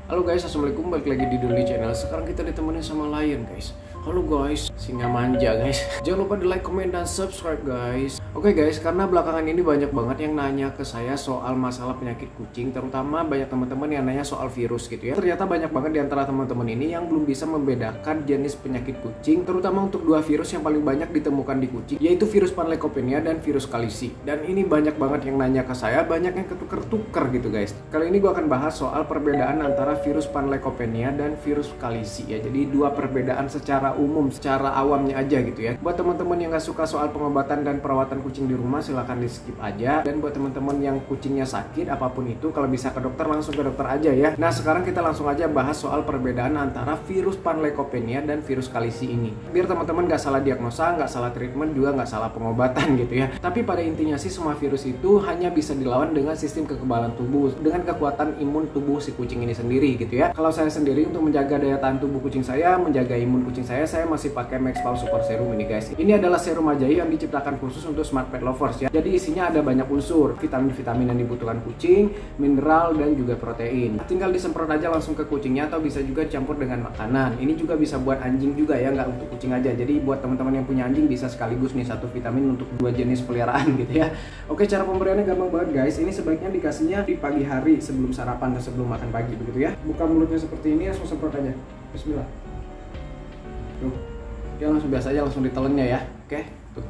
Halo guys, assalamualaikum, balik lagi di Doli Channel. Sekarang kita ditemenin sama Lion guys. Halo guys, singa manja guys. Jangan lupa di like, comment, dan subscribe guys. Oke guys, karena belakangan ini banyak banget yang nanya ke saya soal masalah penyakit kucing. Terutama banyak teman-teman yang nanya soal virus gitu ya. Ternyata banyak banget di antara teman-teman ini yang belum bisa membedakan jenis penyakit kucing. Terutama untuk dua virus yang paling banyak ditemukan di kucing, yaitu virus Panleukopenia dan virus Kalisi. Dan ini banyak banget yang nanya ke saya, banyak yang ketuker-tuker gitu guys. Kali ini gue akan bahas soal perbedaan antara virus Panleukopenia dan virus Kalisi ya. Jadi dua perbedaan secara umum, secara awamnya aja gitu ya. Buat teman-teman yang gak suka soal pengobatan dan perawatan kucing di rumah, silahkan di skip aja. Dan buat teman-teman yang kucingnya sakit apapun itu, kalau bisa ke dokter langsung ke dokter aja ya. Nah sekarang kita langsung aja bahas soal perbedaan antara virus Panleukopenia dan virus Kalisi ini, biar teman-teman gak salah diagnosa, gak salah treatment, juga gak salah pengobatan gitu ya. Tapi pada intinya sih semua virus itu hanya bisa dilawan dengan sistem kekebalan tubuh, dengan kekuatan imun tubuh si kucing ini sendiri gitu ya. Kalau saya sendiri untuk menjaga daya tahan tubuh kucing saya, menjaga imun kucing saya masih pakai Maxpower Super Serum ini guys. Ini adalah serum ajaib yang diciptakan khusus untuk smart pet lovers ya. Jadi isinya ada banyak unsur, vitamin-vitamin yang dibutuhkan kucing, mineral, dan juga protein. Tinggal disemprot aja langsung ke kucingnya, atau bisa juga campur dengan makanan. Ini juga bisa buat anjing juga ya, nggak untuk kucing aja. Jadi buat teman-teman yang punya anjing bisa sekaligus nih satu vitamin untuk dua jenis peliharaan gitu ya. Oke, cara pemberiannya gampang banget guys. Ini sebaiknya dikasihnya di pagi hari sebelum sarapan dan sebelum makan pagi begitu ya. Buka mulutnya seperti ini, langsung semprot aja. Bismillah. Tuh, dia langsung biasa aja, langsung ditelennya ya. Oke, tuh.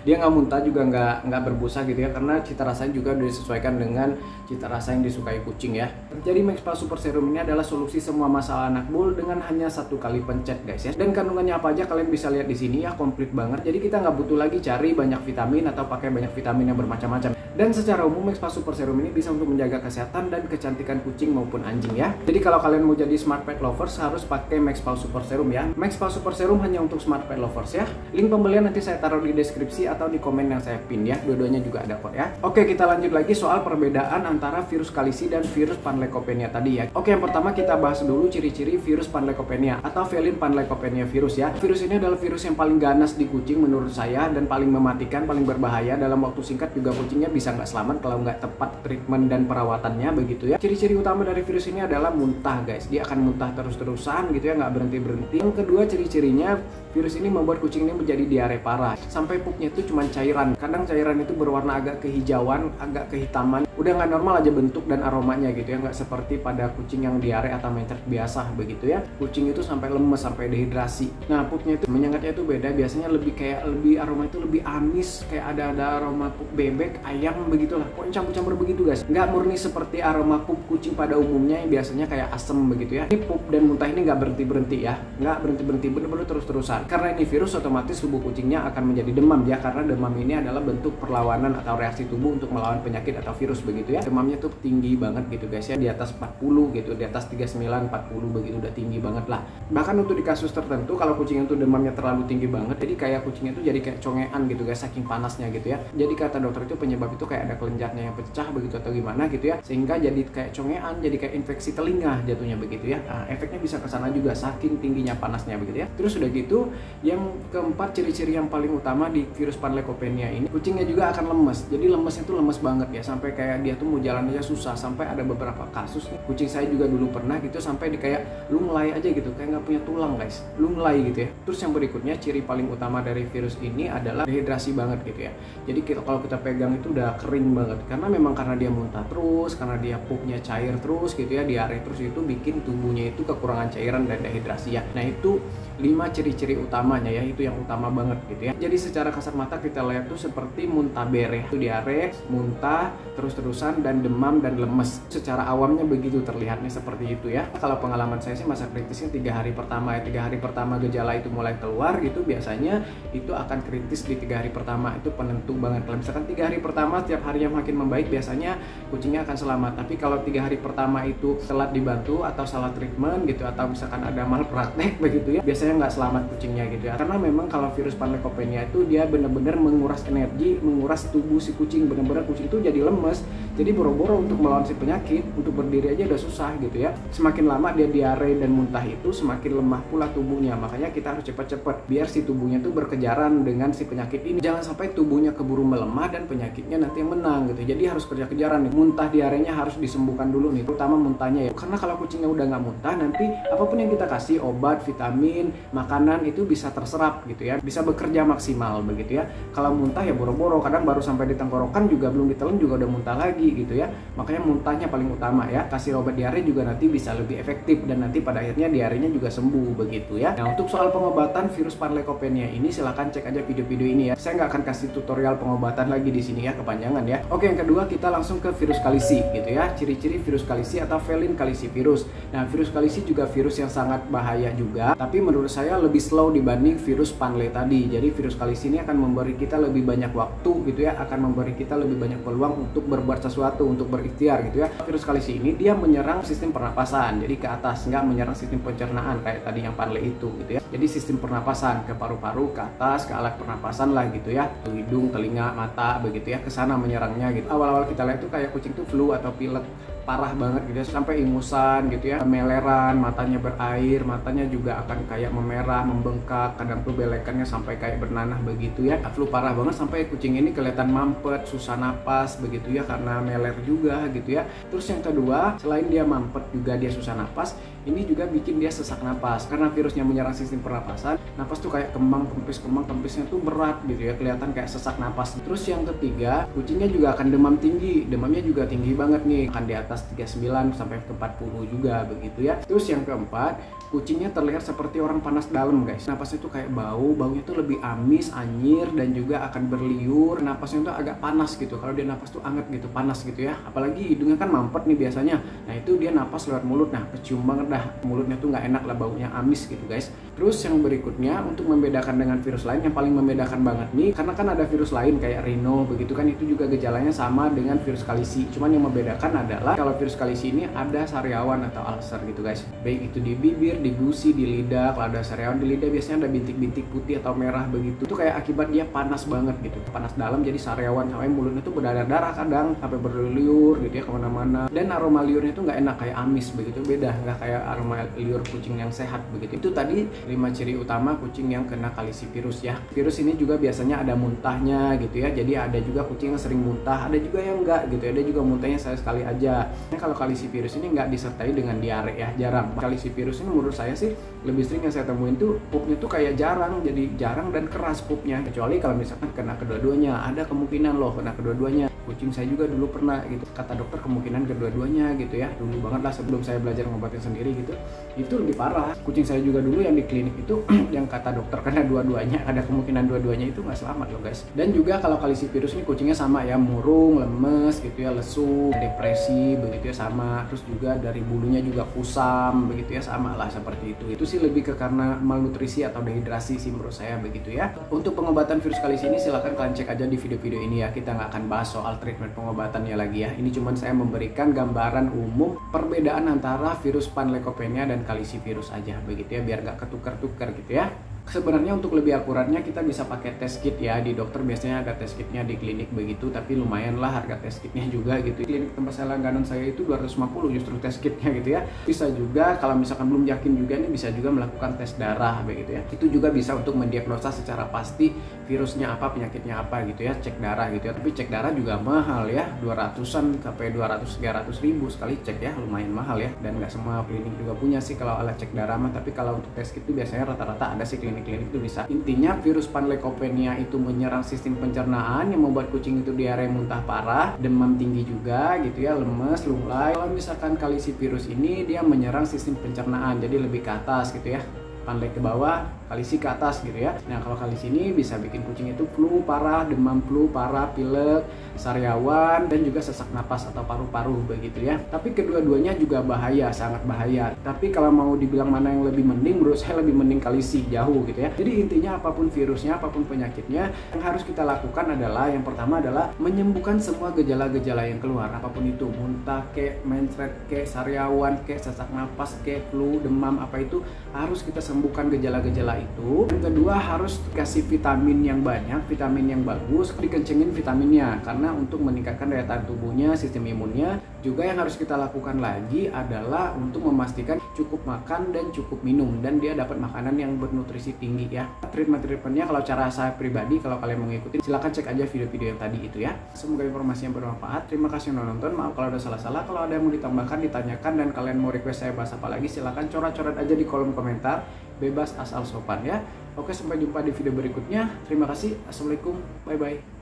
Dia nggak muntah juga nggak berbusa gitu ya, karena cita rasanya juga udah disesuaikan dengan cita rasa yang disukai kucing ya. Jadi Maxpower Super Serum ini adalah solusi semua masalah anak bul dengan hanya satu kali pencet guys ya. Dan kandungannya apa aja kalian bisa lihat di sini ya, komplit banget. Jadi kita nggak butuh lagi cari banyak vitamin atau pakai banyak vitamin yang bermacam-macam. Dan secara umum Maxpower Super Serum ini bisa untuk menjaga kesehatan dan kecantikan kucing maupun anjing ya. Jadi kalau kalian mau jadi smart pet lovers harus pakai Maxpower Super Serum ya. Maxpower Super Serum hanya untuk smart pet lovers ya. Link pembelian nanti saya taruh di deskripsi atau di komen yang saya pin ya. Dua-duanya juga ada kok ya. Oke, kita lanjut lagi soal perbedaan antara virus Kalisi dan virus Panleukopenia tadi ya. Oke, yang pertama kita bahas dulu ciri-ciri virus Panleukopenia atau Felin Panleukopenia virus ya. Virus ini adalah virus yang paling ganas di kucing menurut saya, dan paling mematikan, paling berbahaya. Dalam waktu singkat juga kucingnya bisa nggak selamat kalau nggak tepat treatment dan perawatannya begitu ya. Ciri-ciri utama dari virus ini adalah muntah guys. Dia akan muntah terus-terusan gitu ya, nggak berhenti-berhenti. Yang kedua ciri-cirinya, virus ini membuat kucing ini menjadi diare parah. Sampai pupnya itu cuma cairan. Kadang cairan itu berwarna agak kehijauan, agak kehitaman. Udah nggak normal aja bentuk dan aromanya gitu ya. Nggak seperti pada kucing yang diare atau mencret biasa begitu ya. Kucing itu sampai lemes, sampai dehidrasi. Nah pupnya itu, menyengatnya itu beda. Biasanya lebih aroma itu lebih amis. Kayak ada aroma pup bebek, ayam begitulah. Pokoknya campur-campur begitu guys. Nggak murni seperti aroma pup kucing pada umumnya yang biasanya kayak asem begitu ya. Ini pup dan muntah ini nggak berhenti-berhenti ya. Nggak berhenti-berhenti, bener-bener terus-terusan. Karena ini virus, otomatis tubuh kucingnya akan menjadi demam ya, karena demam ini adalah bentuk perlawanan atau reaksi tubuh untuk melawan penyakit atau virus begitu ya. Demamnya tuh tinggi banget gitu guys ya, di atas 40 gitu, di atas 39, 40 begitu, udah tinggi banget lah. Bahkan untuk di kasus tertentu kalau kucing itu demamnya terlalu tinggi banget, jadi kayak kucingnya itu jadi kayak congean gitu guys, saking panasnya gitu ya. Jadi kata dokter itu penyebab itu kayak ada kelenjarnya yang pecah begitu atau gimana gitu ya, sehingga jadi kayak congean, jadi kayak infeksi telinga jatuhnya begitu ya. Nah, efeknya bisa ke sana juga saking tingginya panasnya begitu ya. Terus udah gitu, yang keempat ciri-ciri yang paling utama di virus Panleukopenia ini, kucingnya juga akan lemes. Jadi lemesnya tuh lemes banget ya, sampai kayak dia tuh mau jalan aja susah. Sampai ada beberapa kasus nih, kucing saya juga dulu pernah gitu, sampai di kayak lunglai aja gitu, kayak nggak punya tulang guys, lunglai gitu ya. Terus yang berikutnya, ciri paling utama dari virus ini adalah dehidrasi banget gitu ya. Jadi kalau kita pegang itu udah kering banget, karena memang karena dia muntah terus, karena dia pupnya cair terus gitu ya, diare terus, itu bikin tubuhnya itu kekurangan cairan dan dehidrasi ya. Nah itu 5 ciri-ciri utamanya ya, itu yang utama banget gitu ya. Jadi secara kasat mata kita lihat tuh seperti muntaber ya, itu diare, muntah terus-terusan, dan demam dan lemes. Secara awamnya begitu terlihatnya seperti itu ya. Kalau pengalaman saya sih masa kritisnya 3 hari pertama ya. 3 hari pertama gejala itu mulai keluar gitu, biasanya itu akan kritis di 3 hari pertama, itu penentu banget. Kalau misalkan 3 hari pertama setiap harinya makin membaik, biasanya kucingnya akan selamat. Tapi kalau 3 hari pertama itu telat dibantu atau salah treatment gitu, atau misalkan ada malpraktek begitu ya, biasanya nggak selamat kucingnya gitu ya. Karena memang kalau virus Panleukopenia itu dia benar-benar menguras energi, menguras tubuh si kucing. Benar-benar kucing itu jadi lemes, jadi boro-boro untuk melawan si penyakit, untuk berdiri aja udah susah gitu ya. Semakin lama dia diare dan muntah itu, semakin lemah pula tubuhnya. Makanya kita harus cepat-cepat biar si tubuhnya tuh berkejaran dengan si penyakit ini. Jangan sampai tubuhnya keburu melemah dan penyakitnya nanti yang menang gitu. Jadi harus kerja-kejaran nih. Muntah diarenya harus disembuhkan dulu nih, terutama muntahnya ya. Karena kalau kucingnya udah nggak muntah, nanti apapun yang kita kasih, obat, vitamin, makanan itu bisa terserap gitu ya, bisa bekerja maksimal begitu ya. Kalau muntah ya boro-boro, kadang baru sampai di tenggorokan juga belum ditelan juga udah muntah lagi gitu ya. Makanya muntahnya paling utama ya. Kasih obat diare juga nanti bisa lebih efektif dan nanti pada akhirnya diarenya juga sembuh begitu ya. Nah, untuk soal pengobatan virus Panleukopenia ini silahkan cek aja video-video ini ya. Saya nggak akan kasih tutorial pengobatan lagi di sini ya, kepanjangan ya. Oke, yang kedua kita langsung ke virus kalisi gitu ya. Ciri-ciri virus kalisi atau felin kalisivirus. Nah, virus kalisi juga virus yang sangat bahaya juga, tapi menurut saya lebih slow dibanding virus Panle tadi. Jadi virus kalisi ini akan memberi kita lebih banyak waktu gitu ya, akan memberi kita lebih banyak peluang untuk berbuat sesuatu, untuk berikhtiar gitu ya. Virus kalisi ini dia menyerang sistem pernapasan, jadi ke atas, nggak menyerang sistem pencernaan kayak tadi yang Panle itu gitu ya. Jadi sistem pernapasan ke paru-paru, ke atas, ke alat pernapasan lah gitu ya, hidung, telinga, mata begitu ya, ke sana menyerangnya gitu. Awal-awal kita lihat tuh kayak kucing tuh flu atau pilek parah banget gitu ya, sampai ingusan gitu ya, meleran, matanya berair, matanya juga akan kayak memerah, membengkak, kadang tuh belekannya sampai kayak bernanah begitu ya. Flu parah banget sampai kucing ini kelihatan mampet, susah napas begitu ya, karena meler juga gitu ya. Terus yang kedua, selain dia mampet juga dia susah napas, ini juga bikin dia sesak napas karena virusnya menyerang sistem pernapasan. Napas tuh kayak kemang kempisnya tuh berat gitu ya, kelihatan kayak sesak napas. Terus yang ketiga, kucingnya juga akan demam tinggi, demamnya juga tinggi banget nih, akan di atas 39 sampai ke 40 juga begitu ya. Terus yang keempat, kucingnya terlihat seperti orang panas dalam guys. Napasnya tuh kayak baunya tuh lebih amis, anyir, dan juga akan berliur. Napasnya tuh agak panas gitu. Kalau dia napas tuh anget gitu, panas gitu ya. Apalagi hidungnya kan mampet nih biasanya. Nah itu dia napas lewat mulut. Nah kecium banget dah, mulutnya tuh nggak enak lah, baunya amis gitu guys. Terus yang berikutnya, untuk membedakan dengan virus lain, yang paling membedakan banget nih, karena kan ada virus lain kayak Rhino begitu kan, itu juga gejalanya sama dengan virus kalisi. Cuman yang membedakan adalah kalau virus kalisi ini ada sariawan atau ulcer gitu guys, baik itu di bibir, di gusi, di lidah. Kalau ada sariawan di lidah biasanya ada bintik-bintik putih atau merah begitu, itu kayak akibat dia panas banget gitu, panas dalam, jadi sariawan, sampai mulutnya tuh berdarah-darah, kadang sampai berliur gitu ya kemana-mana. Dan aroma liurnya tuh nggak enak, kayak amis begitu, beda, nggak kayak aroma liur kucing yang sehat begitu. Itu tadi 5 ciri utama kucing yang kena kalisivirus ya. Virus ini juga biasanya ada muntahnya gitu ya, jadi ada juga kucing yang sering muntah, ada juga yang enggak gitu ya, ada juga muntahnya sekali aja. Nah, kalau kalisivirus ini nggak disertai dengan diare ya, jarang. Kalisivirus ini menurut saya sih lebih sering yang saya temuin tuh pupnya tuh kayak jarang, jadi jarang dan keras pupnya. Kecuali kalau misalkan kena kedua-duanya, ada kemungkinan loh kena kedua-duanya. Kucing saya juga dulu pernah gitu, kata dokter kemungkinan kedua-duanya gitu ya, dulu banget lah sebelum saya belajar ngobatin sendiri gitu. Itu lebih parah. Kucing saya juga dulu yang di klinik itu yang kata dokter kena dua-duanya, ada kemungkinan dua-duanya itu nggak selamat loh guys. Dan juga kalau kalisivirus ini kucingnya sama ya, murung, lemes gitu ya, lesu, depresi begitu ya sama. Terus juga dari bulunya juga kusam begitu ya, sama lah seperti itu. Itu sih lebih ke karena malnutrisi atau dehidrasi sih menurut saya begitu ya. Untuk pengobatan virus kalisi ini silahkan kalian cek aja di video-video ini ya. Kita nggak akan bahas soal treatment pengobatannya lagi ya. Ini cuman saya memberikan gambaran umum perbedaan antara virus Panleukopenia dan kalisivirus aja begitu ya, biar nggak ketukar-tukar gitu ya. Sebenarnya untuk lebih akuratnya kita bisa pakai test kit ya, di dokter biasanya ada test kitnya, di klinik begitu, tapi lumayan lah harga test kitnya juga gitu. Klinik tempat saya langganan saya itu 250 justru test kitnya gitu ya. Bisa juga kalau misalkan belum yakin juga nih, bisa juga melakukan tes darah begitu ya. Itu juga bisa untuk mendiagnosa secara pasti virusnya apa, penyakitnya apa gitu ya, cek darah gitu ya. Tapi cek darah juga mahal ya, 200-an sampai 200-300 ribu sekali cek ya, lumayan mahal ya. Dan nggak semua klinik juga punya sih kalau alat cek darah mah, tapi kalau untuk tes kit itu biasanya rata-rata ada sih klinik itu bisa. Intinya virus Panleukopenia itu menyerang sistem pencernaan yang membuat kucing itu diare, muntah parah, demam tinggi juga gitu ya, lemes, lunglai. Kalau misalkan kalisivirus ini dia menyerang sistem pencernaan, jadi lebih ke atas gitu ya, Panle ke bawah, kalisi ke atas gitu ya. Nah kalau kalisi ini bisa bikin kucing itu flu parah, demam flu parah, pilek, sariawan, dan juga sesak napas atau paru-paru begitu ya. Tapi kedua-duanya juga bahaya, sangat bahaya. Tapi kalau mau dibilang mana yang lebih mending, menurut saya lebih mending kalisi, jauh gitu ya. Jadi intinya apapun virusnya, apapun penyakitnya, yang harus kita lakukan adalah, yang pertama adalah menyembuhkan semua gejala-gejala yang keluar, apapun itu, muntah kek, mencret kek, sariawan kek, sesak napas kek, flu, demam, apa itu harus kita sembuhkan gejala-gejala itu. Yang kedua harus kasih vitamin yang banyak, vitamin yang bagus, dikencengin vitaminnya karena untuk meningkatkan daya tahan tubuhnya, sistem imunnya, Juga yang harus kita lakukan lagi adalah untuk memastikan cukup makan dan cukup minum, dan dia dapat makanan yang bernutrisi tinggi ya. Treatmentnya kalau cara saya pribadi, kalau kalian mau ngikutin silahkan cek aja video-video yang tadi itu ya. Semoga informasi yang bermanfaat. Terima kasih udah nonton. Maaf kalau ada salah-salah. Kalau ada yang mau ditambahkan, ditanyakan, dan kalian mau request saya bahas apa lagi, silahkan coret-coret aja di kolom komentar. Bebas asal sopan ya. Oke, sampai jumpa di video berikutnya. Terima kasih. Assalamualaikum. Bye bye.